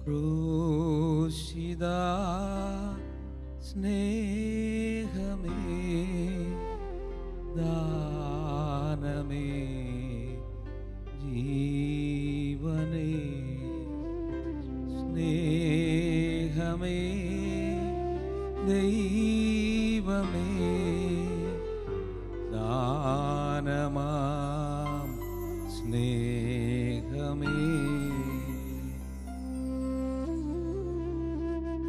ക്രൂശിത സ്നേഹമേ ദാനമേ ജീവനേ സ്നേഹമേ ദൈവമേ ദാനമാം സ്നേഹമേ.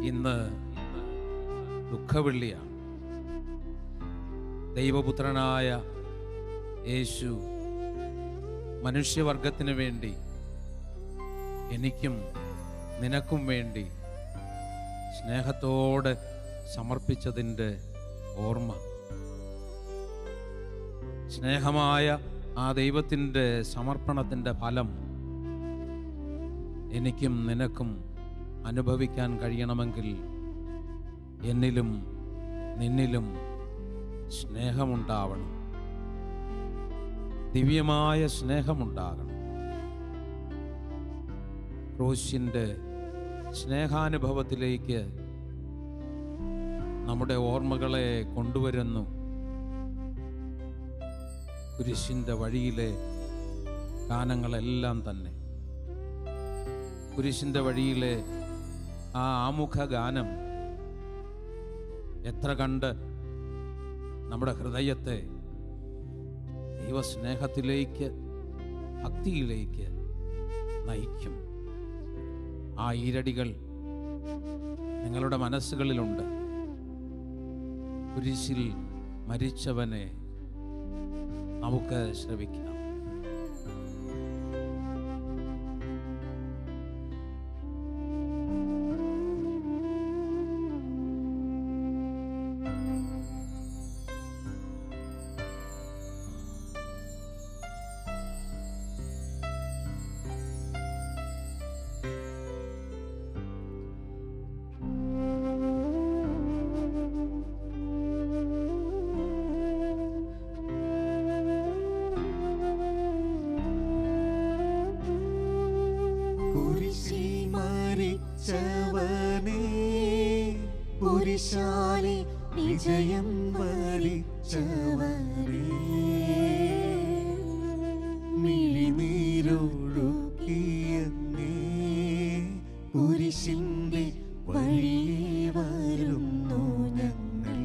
ഇന്ന് ദുഃഖവെള്ളിയാണ്. ദൈവപുത്രനായ യേശു മനുഷ്യവർഗത്തിന് വേണ്ടി, എനിക്കും നിനക്കും വേണ്ടി സ്നേഹത്തോടെ സമർപ്പിച്ചതിൻ്റെ ഓർമ്മ. സ്നേഹമായ ആ ദൈവത്തിൻ്റെ സമർപ്പണത്തിൻ്റെ ഫലം എനിക്കും നിനക്കും അനുഭവിക്കാൻ കഴിയണമെങ്കിൽ എന്നിലും നിന്നിലും സ്നേഹമുണ്ടാവണം, ദിവ്യമായ സ്നേഹമുണ്ടാകണം. ക്രൂശിൻ്റെ സ്നേഹാനുഭവത്തിലേക്ക് നമ്മുടെ ഓർമ്മകളെ കൊണ്ടുവരുന്നു. കുരിശിൻ്റെ വഴിയിലെ ഗാനങ്ങളെല്ലാം തന്നെ, കുരിശിൻ്റെ വഴിയിലെ ആ ആമുഖ ഗാനം എത്ര കണ്ട് നമ്മുടെ ഹൃദയത്തെ ദൈവസ്നേഹത്തിലേക്ക്, ഭക്തിയിലേക്ക് നയിക്കും. ആ ഈരടികൾ നിങ്ങളുടെ മനസ്സുകളിലുണ്ട്. കുരിശിൽ മരിച്ചവനെ നമുക്ക് ശ്രവിക്കാം. കുരിശാലെ വിജയം വരിച്ചവനേ, മിഴിനീരൊഴുക്കിയെന്നേ കുരിശിന്റെ വഴിയെ വരുന്നു ഞങ്ങൾ.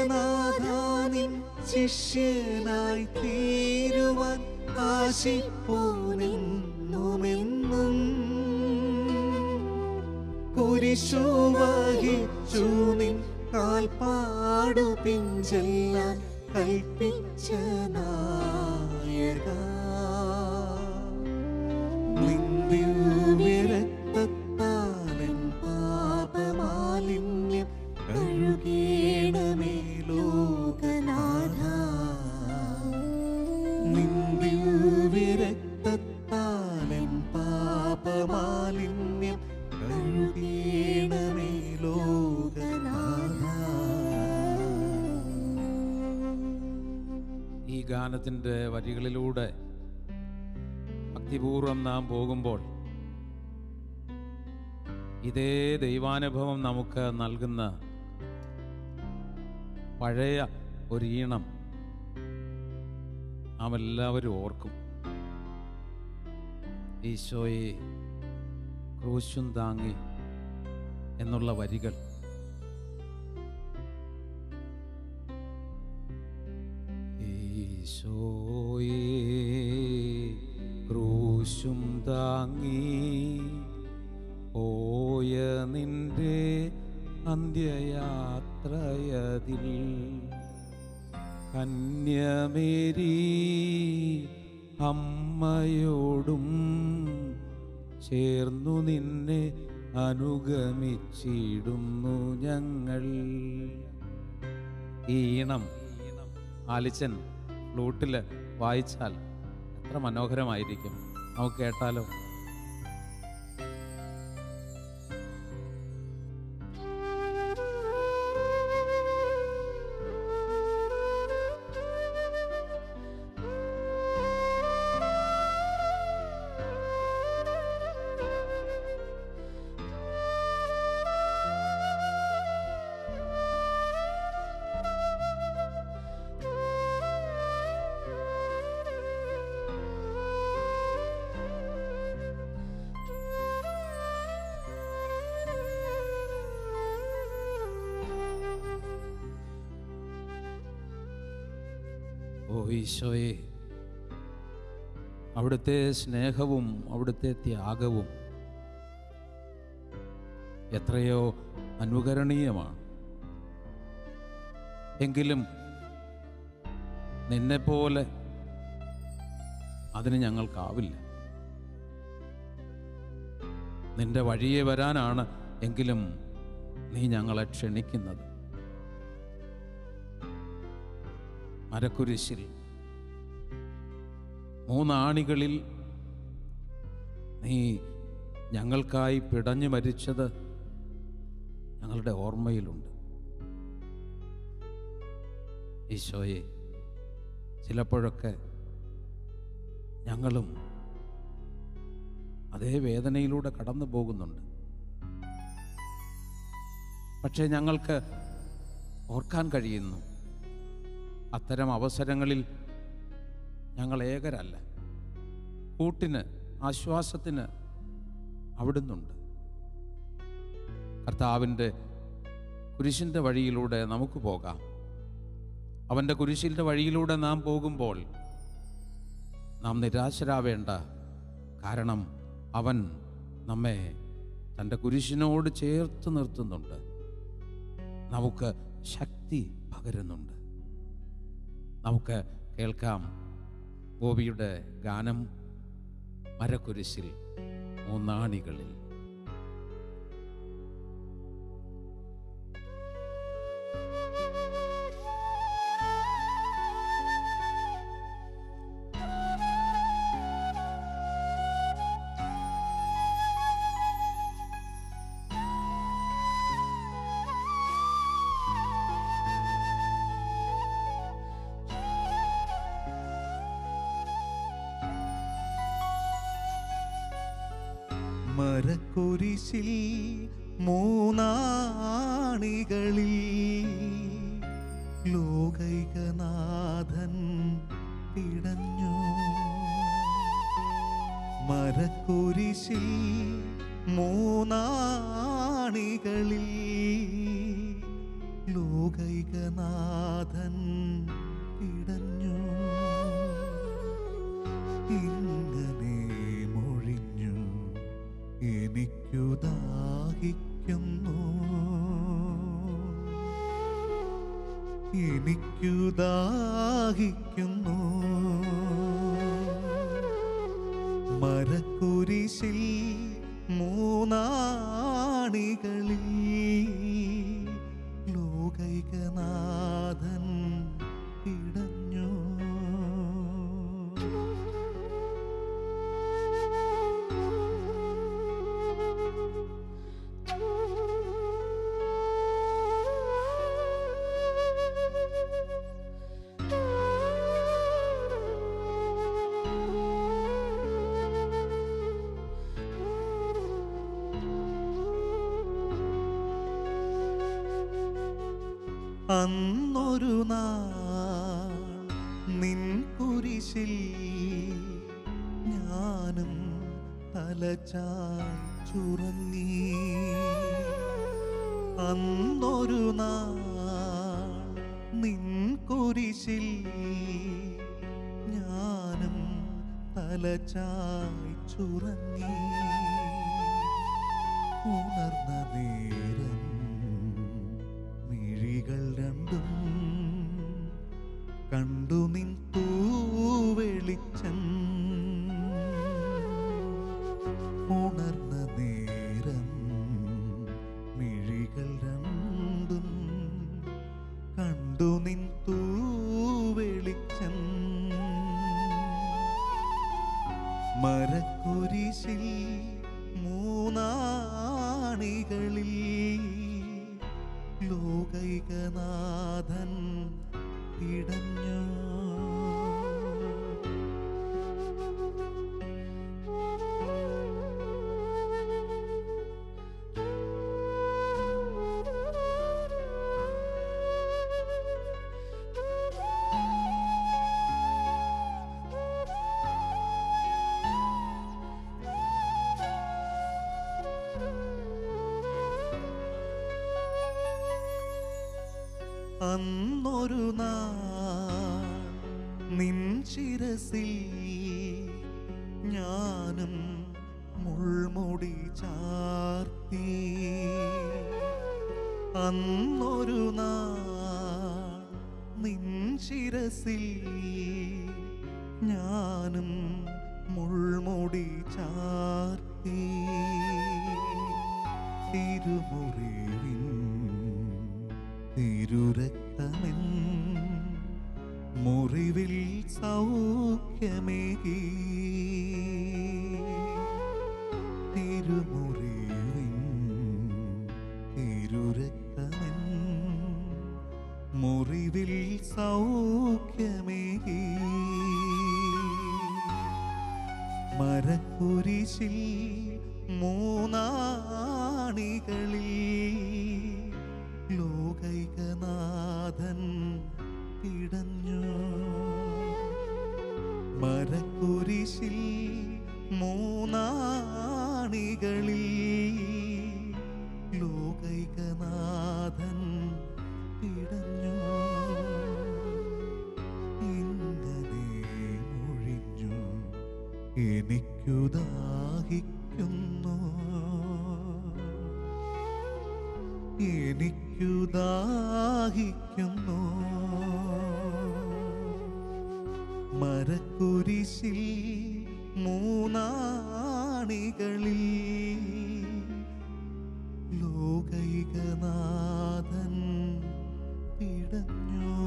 ലോകൈകനാഥാനിൻ ശിഷ്യനായി തീരുവാൻ ആശിപ്പോനെന്നുമെന്നും കുരിശു വഹിച്ചു നിൻ കാൽപ്പാടു പിഞ്ചെല്ലാൻ കൽപ്പിച്ച നായക, നിന്ദിവ്യരക്തത്താലൻ പാപമാലിന്യം കഴുകേണമേ ലോകനാഥ, നിന്ദിവ്യരക്തത്താലൻ പാപമാലിന്യം കഴുകേണമേ ലോകനാഥ. ഈ ഗാനത്തിൻ്റെ വരികളിലൂടെ ഭക്തിപൂർവം നാം പോകുമ്പോൾ ഇതേ ദൈവാനുഭവം നമുക്ക് നൽകുന്ന പഴയ ഒരു ഈണം നാം എല്ലാവരും ഓർക്കും. ഈശോയെ ക്രൂശും താങ്ങി എന്നുള്ള വരികൾ. ഈശോയെ ക്രൂശും താങ്ങി പോയ നിന്റെ അന്ത്യയാത്രയതിൽ കന്യമേരി അമ്മയോടും ചേർന്നു നിന്നെ അനുഗമിച്ചിടുന്നു ഞങ്ങൾ. ഈ ഈണം ആലിച്ചൻ ഫ്ലൂട്ടിൽ വായിച്ചാൽ എത്ര മനോഹരമായിരിക്കും. നമുക്ക് കേട്ടാലോ? ഓ ഈശോയെ, അവിടുത്തെ സ്നേഹവും അവിടുത്തെ ത്യാഗവും എത്രയോ അനുകരണീയമാണ്. എങ്കിലും നിന്നെപ്പോലെ അതിന് ഞങ്ങൾക്കാവില്ല. നിന്റെ വഴിയെ വരാനാണ് എങ്കിലും നീ ഞങ്ങളെ ക്ഷണിക്കുന്നത്. മരക്കുരിശിൽ 3 ആണികളിൽ നീ ഞങ്ങൾക്കായി പിടഞ്ഞു മരിച്ചത് ഞങ്ങളുടെ ഓർമ്മയിലുണ്ട്. ഈശോയെ, ചിലപ്പോഴൊക്കെ ഞങ്ങളും അതേ വേദനയിലൂടെ കടന്നു പോകുന്നുണ്ട്. പക്ഷേ ഞങ്ങൾക്ക് ഓർക്കാൻ കഴിയുന്നു, അത്തരം അവസരങ്ങളിൽ ഞങ്ങൾ ഏകരല്ല. കൂട്ടിന്, ആശ്വാസത്തിന് അവിടുന്നുണ്ട്. കർത്താവിൻ്റെ കുരിശിൻ്റെ വഴിയിലൂടെ നമുക്ക് പോകാം. അവൻ്റെ കുരിശിൻ്റെ വഴിയിലൂടെ നാം പോകുമ്പോൾ നാം നിരാശരാവേണ്ട. കാരണം അവൻ നമ്മെ തൻ്റെ കുരിശിനോട് ചേർത്ത് നിർത്തുന്നുണ്ട്, നമുക്ക് ശക്തി പകരുന്നുണ്ട്. നമുക്ക് കേൾക്കാം ഗോപിയുടെ ഗാനം മരക്കുരിശിൽ 3 ആണികളിൽ. മരക്കുരിശിൽ 3 ആണികളിൽ ലോകൈകനാഥൻ പിടഞ്ഞു. മരക്കുരിശിൽ 3 ആണികളിൽ ലോകൈകനാഥൻ പിടഞ്ഞു. ഇങ്ങനെ മൊഴിഞ്ഞു, എനിക്കു ദാഹിക്കുന്നു, എനിക്കു ദാഹിക്കുന്നു. മരക്കുരിശിൽ 3 ആണികളിൽ ലോകൈകനാഥൻ പിടഞ്ഞു. അന്നൊരു നാൾ നിൻ കുരിശിൽ ഞാനും തലചായ്ച്ചുറങ്ങി. അന്നൊരു നാൾ നിൻ കുരിശിൽ ഞാനും തലചായ്ച്ചുറങ്ങി. ഉണർന്ന നേരം മിഴികൾ രണ്ടും കണ്ടു നിൻ തൂവെളിച്ചം. കുരിശിൽ മൂന്നാണികളിൽ ലോകൈകനാഥൻ പിടഞ്ഞു. അന്നൊരു നാൾ നിൻ ശിരസിൽ ഞാനും മുൾമുടി ചാർത്തി. അന്നൊരു നാൾ നിൻ ശിരസിൽ ഞാനും മുൾമുടി ചാർത്തി. തിരുമുറിവിൻ തിരുരക്തമെൻ മുറിവിൽ സൗഖ്യമേകി. തിരുമുറിവിൻ തിരുരക്തമെൻ മുറിവിൽ സൗഖ്യമേകി. മരക്കുരിശിൽ മൂന്നാണികളിൽ ലോകൈകനാഥൻ പിടഞ്ഞു. മരക്കുരിശിൽ മൂന്നാണികളിൽ ലോകൈകനാഥൻ പിടഞ്ഞു. ഇങ്ങനെ ഒഴിഞ്ഞു എനിക്കു ദാഹിക്കുന്നു, എനിക്കു ദാഹിക്കുന്നു. മരക്കുരിശിൽ മൂന്നാണികളിൽ ലോകൈകനാഥൻ പിടഞ്ഞു.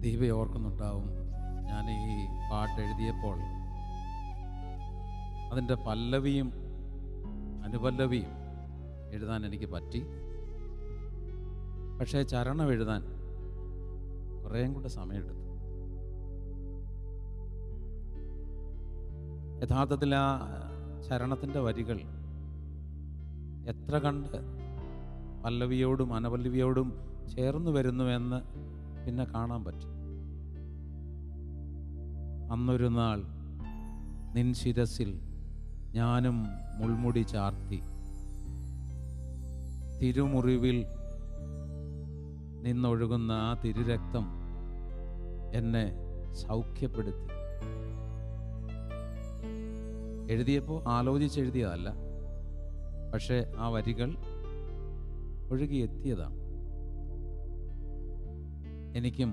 ദൈവം ഓർക്കുന്നുണ്ടാവും, ഞാൻ ഈ പാട്ട് എഴുതിയപ്പോൾ അതിൻ്റെ പല്ലവിയും അനുപല്ലവിയും എഴുതാൻ എനിക്ക് പറ്റി. പക്ഷേ ചരണം എഴുതാൻ കുറേയും കൂടെ സമയമെടുത്തു. യഥാർത്ഥത്തിൽ ആ ചരണത്തിൻ്റെ വരികൾ എത്ര കണ്ട് പല്ലവിയോടും അനപല്ലവിയോടും ചേർന്ന് വരുന്നുവെന്ന് പിന്നെ കാണാൻ പറ്റി. അന്നൊരു നാൾ നിൻ ശിരസിൽ ഞാനും മുൾമുടി ചാർത്തി. തിരുമുറിവിൽ നിന്നൊഴുകുന്ന ആ തിരുരക്തം എന്നെ സൗഖ്യപ്പെടുത്തി. എഴുതിയപ്പോൾ ആലോചിച്ചെഴുതിയതല്ല, പക്ഷേ ആ വരികൾ ഒഴുകിയെത്തിയതാണ്. എനിക്കും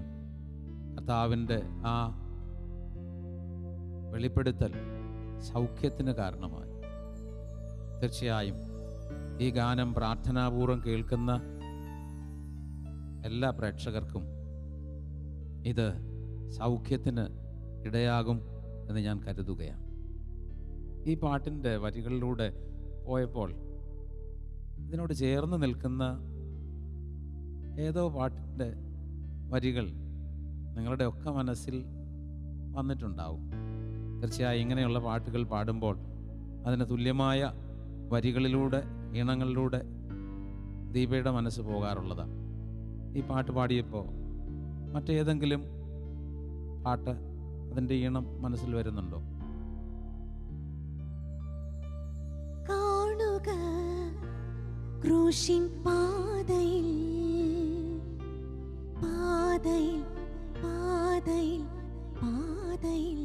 കർത്താവിൻ്റെ ആ വെളിപ്പെടുത്തൽ സൗഖ്യത്തിന് കാരണമായി. തീർച്ചയായും ഈ ഗാനം പ്രാർത്ഥനാപൂർവം കേൾക്കുന്ന എല്ലാ പ്രേക്ഷകർക്കും ഇത് സൗഖ്യത്തിന് ഇടയാകും എന്ന് ഞാൻ കരുതുകയാണ്. ഈ പാട്ടിൻ്റെ വരികളിലൂടെ പോയപ്പോൾ ഇതിനോട് ചേർന്ന് നിൽക്കുന്ന ഏതോ പാട്ടിൻ്റെ വരികൾ നിങ്ങളുടെ ഒക്കെ മനസ്സിൽ വന്നിട്ടുണ്ടാവും. തീർച്ചയായും ഇങ്ങനെയുള്ള പാട്ടുകൾ പാടുമ്പോൾ അതിന് തുല്യമായ വരികളിലൂടെ ഈണങ്ങളിലൂടെ ദീപയുടെ മനസ്സ് പോകാറുള്ളതാണ്. ഈ പാട്ട് പാടിയപ്പോൾ മറ്റേതെങ്കിലും പാട്ട് അതിൻ്റെ ഈണം മനസ്സിൽ വരുന്നുണ്ടോ? കാണുക ക്രൂശിൻ പാതയിൽ പാതയിൽ പാതയിൽ പാതയിൽ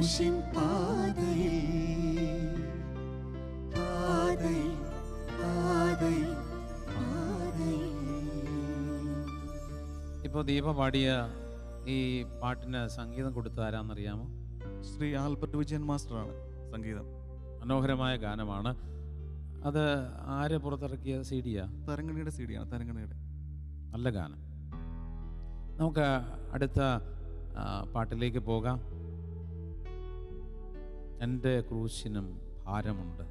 ക്രൂശിൻ പാതയിൽ പാതയിൽ പാതയിൽ പാതയിൽ. ഇപ്പോൾ ദീപ പാടിയ ഈ പാട്ടിന് സംഗീതം കൊടുത്ത ആരാന്നറിയാമോ? ശ്രീ ആൽബർട്ട് വിജയൻ മാസ്റ്ററാണ് സംഗീതം. മനോഹരമായ ഗാനമാണ്. അത് ആര് പുറത്തിറക്കിയ സി ഡിയാ? തരംഗണിയുടെ CD യാണ്. തരംഗണിയുടെ നല്ല ഗാനം. നമുക്ക് അടുത്ത പാട്ടിലേക്ക് പോകാം. എൻ്റെ ക്രൂശിനും ഭാരമുണ്ട്.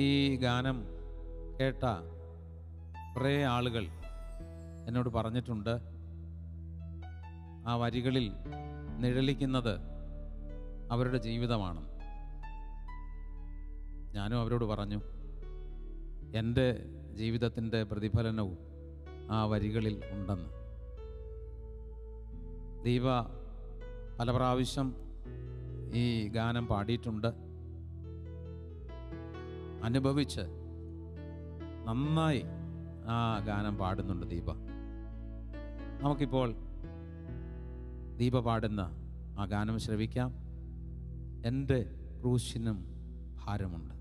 ഈ ഗാനം കേട്ട കുറേ ആളുകൾ എന്നോട് പറഞ്ഞിട്ടുണ്ട്, ആ വരികളിൽ നിഴലിക്കുന്നത് അവരുടെ ജീവിതമാണ്. ഞാനും അവരോട് പറഞ്ഞു, എൻ്റെ ജീവിതത്തിൻ്റെ പ്രതിഫലനവും ആ വരികളിൽ ഉണ്ടെന്ന്. ദീപ പല പ്രാവശ്യം ഈ ഗാനം പാടിയിട്ടുണ്ട്. അനുഭവിച്ച് നന്നായി ആ ഗാനം പാടുന്നുണ്ട് ദീപ. നമുക്കിപ്പോൾ ദീപ പാടുന്ന ആ ഗാനം ശ്രവിക്കാം. എൻ്റെ ക്രൂശിനും ഭാരമുണ്ട്.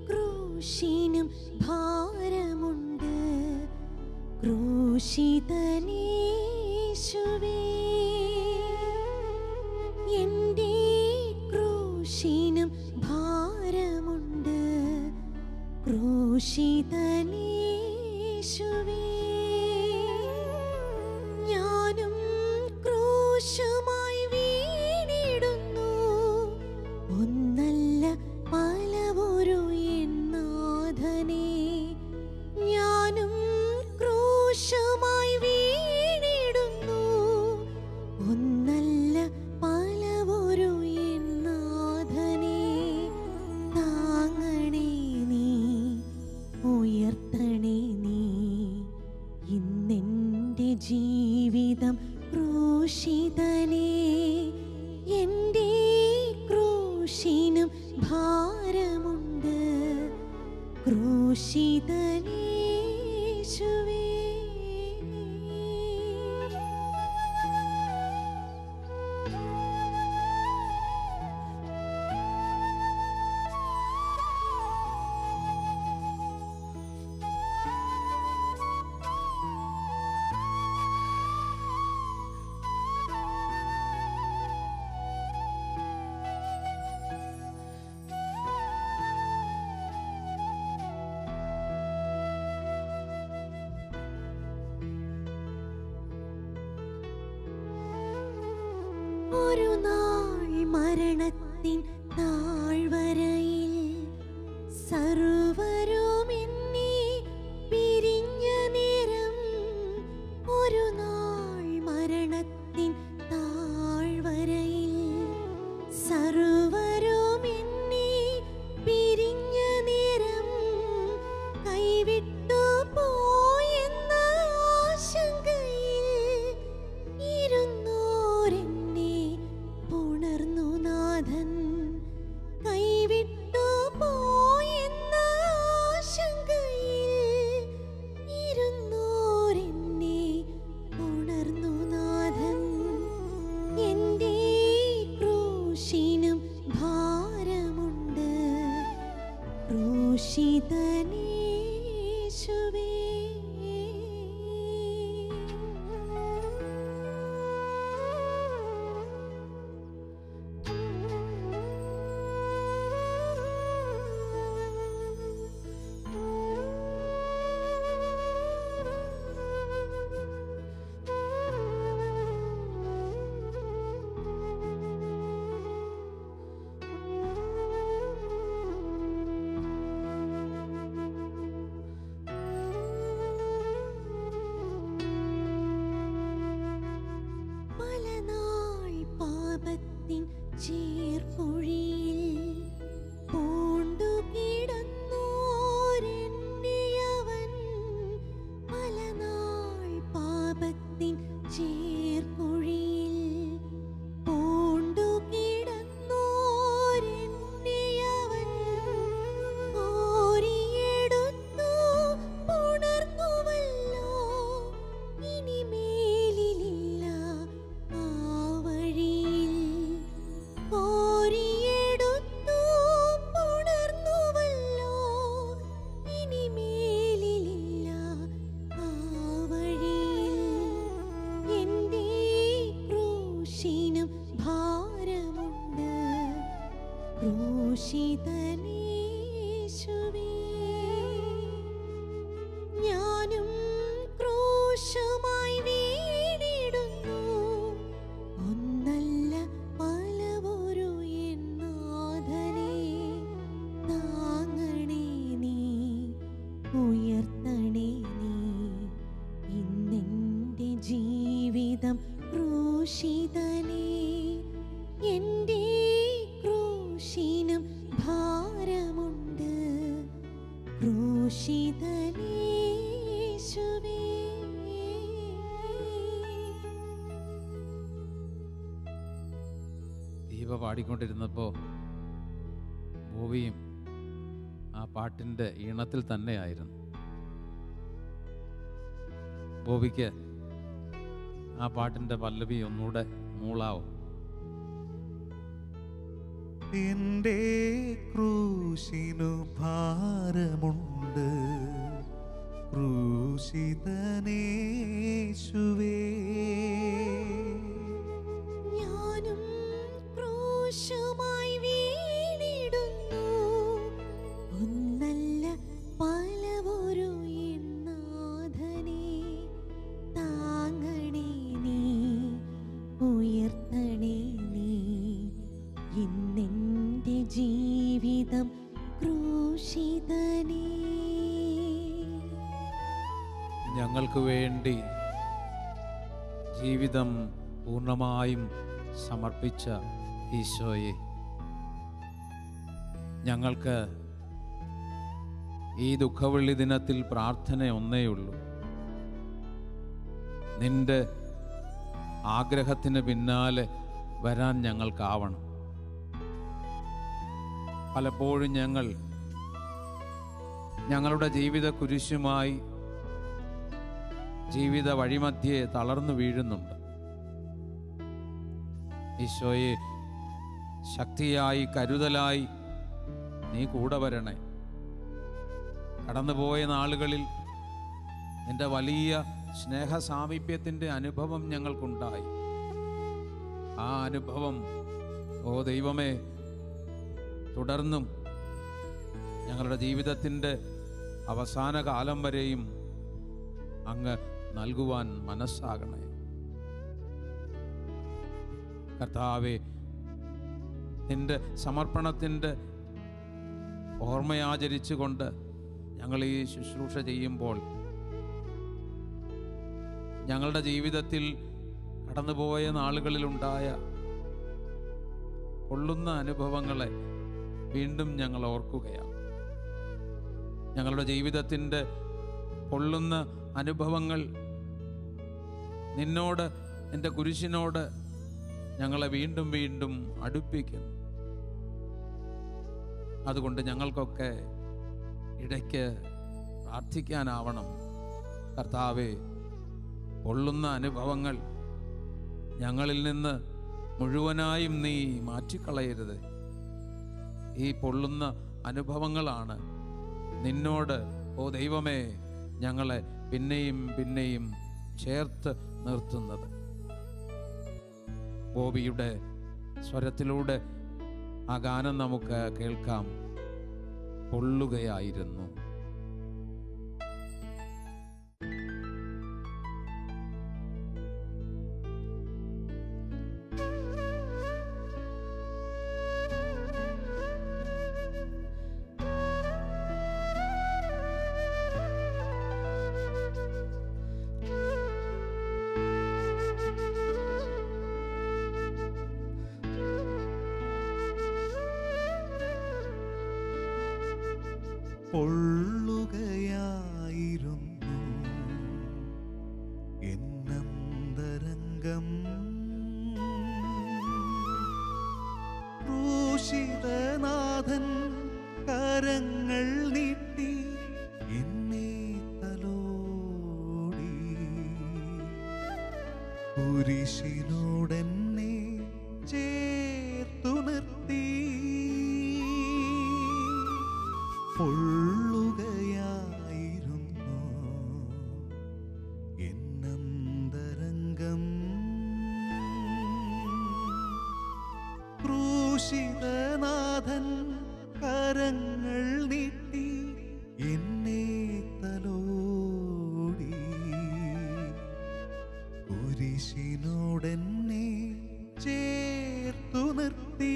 ക്രൂശിനും ഭാരമുണ്ട്, ക്രൂശിതനേശുവേ. എൻ്റെ ക്രൂശിനും ഭാരമുണ്ട്, ക്രൂശിതനേശുവേ. ഞാനും ക്രൂശുമായി വീണിടുന്നു, ഒന്നല്ല പലവൊരു നാഥനേ. ഞാനും ക്രൂശുമായി വീണിടുന്നു, ഒന്നല്ല പലവൊരു നാഥനേ. താങ്ങണേ നീ, ഉയർത്തണേ നീ, ഇന്നെൻ്റെ ജീവിതം ക്രൂശിതനേ. എൻ്റെ ക്രൂശിനും ഭാരമുണ്ട്, ക്രൂശിതനേശുവേ. ഒരു നാൾ മരണത്തിൻ താഴ്വരയിൽ സർവരും എന്നെ പിരിഞ്ഞ നേരം, ഒരു നാൾ മരണത്തിൻ താഴ്വരയിൽ സർവരും എന്നെ പിരിഞ്ഞ നേരം, കൈവിട്ടു പോയെന്ന ആശങ്കയിൽ ഇരുന്നോരെന്നെ പുണർന്നു നാഥൻ. കൈവിട്ടു പോയെന്ന ആശങ്കയിൽ ഇരുന്നോരെന്നെ പുണർന്നു നാഥൻ. എൻ്റെ ക്രൂശിനും ഭാരമുണ്ട്, ക്രൂശിതനേശുവേ. ശിവ പാടിക്കൊണ്ടിരുന്നപ്പോൾ ബോബിയും ആ പാട്ടിൻ്റെ ഈണത്തിൽ തന്നെയായിരുന്നു. ബോബിക്ക് ആ പാട്ടിൻ്റെ പല്ലവി ഒന്നുകൂടെ മൂളാവോ? എന്റെ ക്രൂശിനു ഭാരമുണ്ട്, ക്രൂശിതനേശുവേ. ഞാനും ക്രൂശുമായി വീണിടുന്നു, ഒന്നല്ല പലവൊരു നാഥനേ. താങ്ങണേ നീ, ഉയർത്തണേ നീ, ഇന്നെന്റെ ജീവിതം ക്രൂശിതനേ. ഞങ്ങൾക്ക് വേണ്ടി ജീവിതം പൂർണ്ണമായും സമർപ്പിച്ച ഈശോയെ, ഞങ്ങൾക്ക് ഈ ദുഃഖവെള്ളി ദിനത്തിൽ പ്രാർത്ഥന ഒന്നേയുള്ളൂ. നിന്റെ ആഗ്രഹത്തിന് പിന്നാലെ വരാൻ ഞങ്ങൾക്കാവണം. പലപ്പോഴും ഞങ്ങളുടെ ജീവിത കുരിശുമായി ജീവിത വഴിമധ്യേ തളർന്നു വീഴുന്നുണ്ട്. ഈശോയെ, ശക്തിയായി കരുതലായി നീ കൂടെ വരണേ. കടന്നുപോയ നാളുകളിൽ നിന്റെ വലിയ സ്നേഹ സാമീപ്യത്തിൻ്റെ അനുഭവം ഞങ്ങൾക്കുണ്ടായി. ആ അനുഭവം, ഓ ദൈവമേ, തുടർന്നും ഞങ്ങളുടെ ജീവിതത്തിൻ്റെ അവസാന കാലം വരെയും അങ്ങ് നൽകുവാൻ മനസ്സാകണേ. കർത്താവേ, നിന്റെ സമർപ്പണത്തിൻ്റെ ഓർമ്മയാചരിച്ചുകൊണ്ട് ഞങ്ങൾ ഈ ശുശ്രൂഷ ചെയ്യുമ്പോൾ ഞങ്ങളുടെ ജീവിതത്തിൽ കടന്നുപോയ നാളുകളിലുണ്ടായ പൊള്ളുന്ന അനുഭവങ്ങളെ വീണ്ടും ഞങ്ങൾ ഓർക്കുകയാണ്. ഞങ്ങളുടെ ജീവിതത്തിൻ്റെ പൊള്ളുന്ന അനുഭവങ്ങൾ നിന്നോട്, എൻ്റെ കുരിശിനോട് ഞങ്ങളെ വീണ്ടും വീണ്ടും അടുപ്പിക്കുന്നു. അതുകൊണ്ട് ഞങ്ങൾക്കൊക്കെ ഇടയ്ക്ക് പ്രാർത്ഥിക്കാനാവണം. കർത്താവേ, പൊള്ളുന്ന അനുഭവങ്ങൾ ഞങ്ങളിൽ നിന്ന് മുഴുവനായും നീ മാറ്റിക്കളയരുത്. ഈ പൊള്ളുന്ന അനുഭവങ്ങളാണ് നിന്നോട്, ഓ ദൈവമേ, ഞങ്ങളെ പിന്നെയും പിന്നെയും ചേർത്ത് നിർത്തുന്നത്. ബോബിയുടെ സ്വരത്തിലൂടെ ആ ഗാനം നമുക്ക് കേൾക്കാം. പൊള്ളുകയായിരുന്നു. പൊള്ളുകയായിരുന്നു എന്നന്തരംഗം, ക്രൂശിതനാഥൻ കരങ്ങൾ നീട്ടി എന്നെ തലോടി, കുരിശിനോടെന്നെ ചേർത്തു നിർത്തി. പൊള്ളുകയായിരുന്നു എന്നന്തരംഗം, ക്രൂശിതനാഥൻ കരങ്ങൾ നീട്ടി എന്നെ തലോടി, കുരിശിനോടെന്നെ ചേർത്തു നിർത്തി.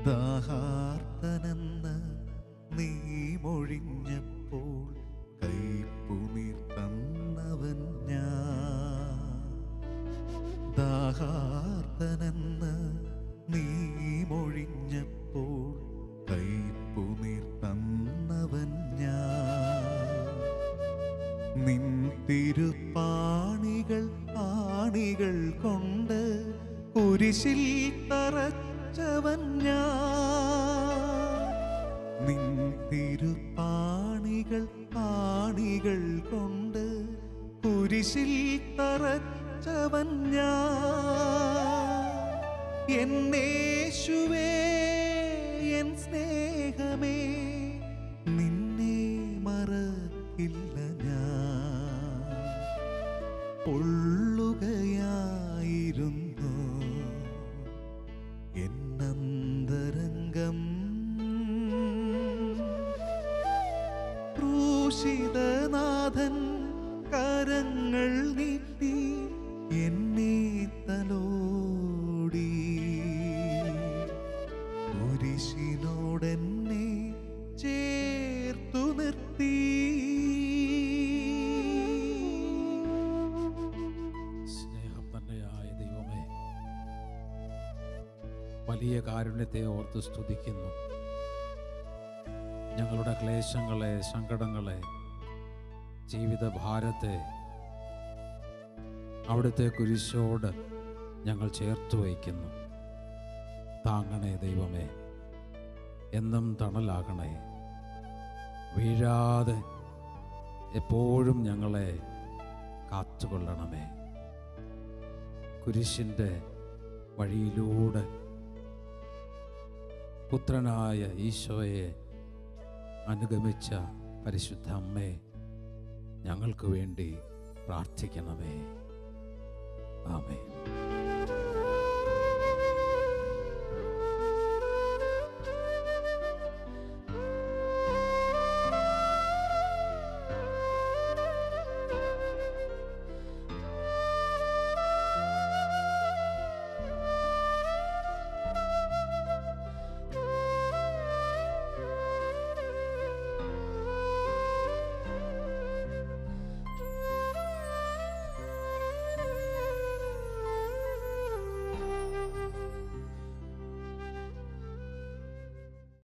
ദാഹാർത്തനെന്ന് നീ മൊഴിഞ്ഞപ്പോൾ കൈപ്പുനീർ തന്നവൻ ഞാൻ. ദാഹാർത്തനെന്ന് നീ മൊഴിഞ്ഞപ്പോൾ കൈപ്പുനീർ തന്നവൻ ഞാൻ. നിൻ തിരുപ്പാണികൾ ആണികൾ കൊണ്ട് കുരിശിൽ തറച്ചവൻ ഞാൻ. നിൻ തിരുപ്പാണികൾ ആണികൾ കൊണ്ട് കുരിശിൽ തറച്ചവൻ ഞാൻ. എന്നേശുവേ എൻ സ്നേഹമേ നിന്നെ മറക്കില്ല ഞാൻ. പൊള്ളുകയായിരുന്നു എന്നന്തരംഗം. ക്രൂശിതനാഥൻ കരങ്ങൾ നീട്ടി എന്നെ തലോടി. കുരിശിനോടെന്നെ ചേർത്തു നിർത്തി. സ്നേഹം തന്നെയായ ദൈവമേ, വലിയ കാരുണ്യത്തെ ഓർത്ത് സ്തുതിക്കുന്നു. ഞങ്ങളുടെ ക്ലേശങ്ങളെ, സങ്കടങ്ങളെ, ജീവിത ഭാരത്തെ അവിടുത്തെ കുരിശോട് ഞങ്ങൾ ചേർത്ത് വയ്ക്കുന്നു. താങ്ങണേ ദൈവമേ, എന്നും തണലാകണേ. വീഴാതെ എപ്പോഴും ഞങ്ങളെ കാത്തുകൊള്ളണമേ. കുരിശിൻ്റെ വഴിയിലൂടെ പുത്രനായ ഈശോയെ അനുഗമിച്ച പരിശുദ്ധ അമ്മേ, ഞങ്ങൾക്ക് വേണ്ടി പ്രാർത്ഥിക്കണമേ. ആമേൻ.